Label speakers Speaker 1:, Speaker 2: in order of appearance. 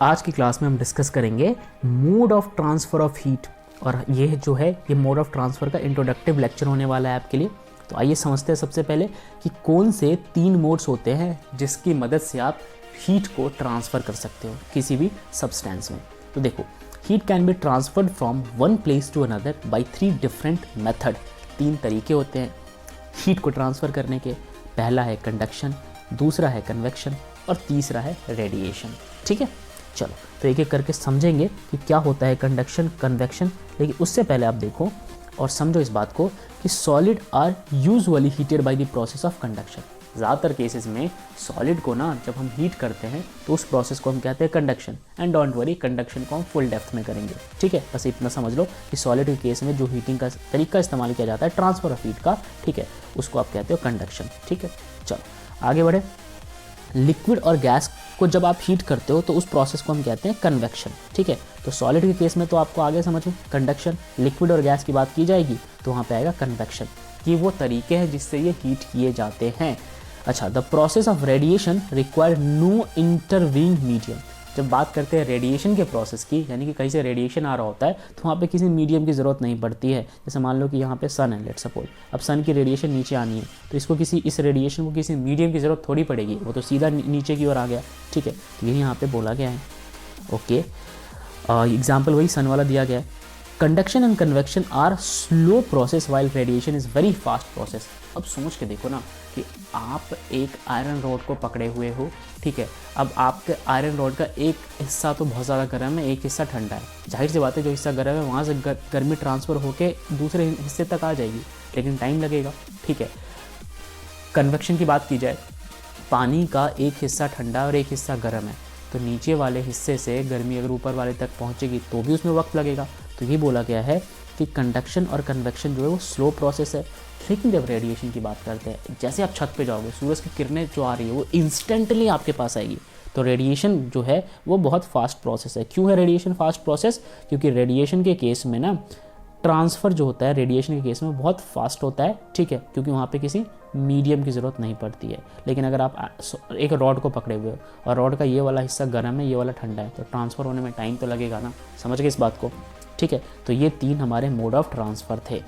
Speaker 1: आज की क्लास में हम डिस्कस करेंगे mode of transfer of heat, और ये जो है ये मोड ऑफ ट्रांसफ़र का इंट्रोडक्टिव लेक्चर होने वाला है आपके लिए। तो आइए समझते हैं सबसे पहले कि कौन से 3 मोड्स होते हैं जिसकी मदद से आप हीट को ट्रांसफ़र कर सकते हो किसी भी सब्सटेंस में। तो देखो, heat can be transferred from one place to another by 3 different method. 3 तरीके होते हैं हीट को ट्रांसफ़र करने के। पहला है कंडक्शन, दूसरा है कन्वेक्शन और तीसरा है रेडिएशन। ठीक है, चलो तो एक एक करके समझेंगे कि क्या होता है कंडक्शन, कन्वेक्शन। लेकिन उससे पहले आप देखो और समझो इस बात को कि solid are usually heated by the process of conduction. ज़्यादातर केसेस में सॉलिड को ना जब हम हीट करते हैं तो उस प्रोसेस को हम कहते हैं conduction. And don't worry, conduction को हम फुल डेप्थ में करेंगे। ठीक है, बस इतना समझ लो कि सॉलिड के केस में जो हीटिंग का तरीका इस्तेमाल किया जाता है ट्रांसफर ऑफ हीट का, ठीक है, उसको आप कहते हो कंडक्शन। ठीक है, चलो आगे बढ़े। लिक्विड और गैस को जब आप हीट करते हो तो उस प्रोसेस को हम कहते हैं कन्वेक्शन। ठीक है, तो सॉलिड के केस में तो आपको आगे समझो कंडक्शन, लिक्विड और गैस की बात की जाएगी तो वहाँ पे आएगा कन्वेक्शन। ये वो तरीके हैं जिससे ये हीट किए जाते हैं। अच्छा, the process of radiation require no intervene medium. जब बात करते हैं रेडिएशन के प्रोसेस की, यानी कि कहीं से रेडिएशन आ रहा होता है तो वहाँ पे किसी मीडियम की ज़रूरत नहीं पड़ती है। जैसे मान लो कि यहाँ पे सन है, लेट्स सपोज, अब सन की रेडिएशन नीचे आनी है तो इसको इस रेडिएशन को किसी मीडियम की ज़रूरत थोड़ी पड़ेगी, वो तो सीधा नीचे की ओर आ गया। ठीक है, तो यही यहाँ पे बोला गया है। ओके, एग्जाम्पल वही सन वाला दिया गया है। Conduction and convection are slow process while radiation is very fast process. अब सोच के देखो ना कि आप एक आयरन रॉड को पकड़े हुए हो। ठीक है, अब आपके आयरन रॉड का एक हिस्सा तो बहुत ज़्यादा गर्म है, एक हिस्सा ठंडा है। जाहिर सी बात है जो हिस्सा गर्म है वहाँ से गर्मी ट्रांसफ़र होकर दूसरे हिस्से तक आ जाएगी, लेकिन टाइम लगेगा। ठीक है, कन्वेक्शन की बात की जाए, पानी का एक हिस्सा ठंडा और एक हिस्सा गर्म है, तो नीचे वाले हिस्से से गर्मी अगर ऊपर वाले तक पहुँचेगी तो भी उसमें वक्त लगेगा। तो ये बोला गया है कि कंडक्शन और कन्वेक्शन जो है वो स्लो प्रोसेस है। लेकिन जब रेडिएशन की बात करते हैं, जैसे आप छत पे जाओगे, सूरज की किरणें जो आ रही है वो इंस्टेंटली आपके पास आएगी। तो रेडिएशन जो है वो बहुत फास्ट प्रोसेस है। क्यों है रेडिएशन फास्ट प्रोसेस? क्योंकि रेडिएशन के केस में ना ट्रांसफ़र जो होता है रेडिएशन के केस में बहुत फास्ट होता है। ठीक है, क्योंकि वहाँ पे किसी मीडियम की ज़रूरत नहीं पड़ती है। लेकिन अगर आप एक रॉड को पकड़े हुए हो और रॉड का ये वाला हिस्सा गर्म है, ये वाला ठंडा है, तो ट्रांसफ़र होने में टाइम तो लगेगा ना। समझ गए इस बात को? ठीक है, तो ये 3 हमारे मोड ऑफ ट्रांसफ़र थे।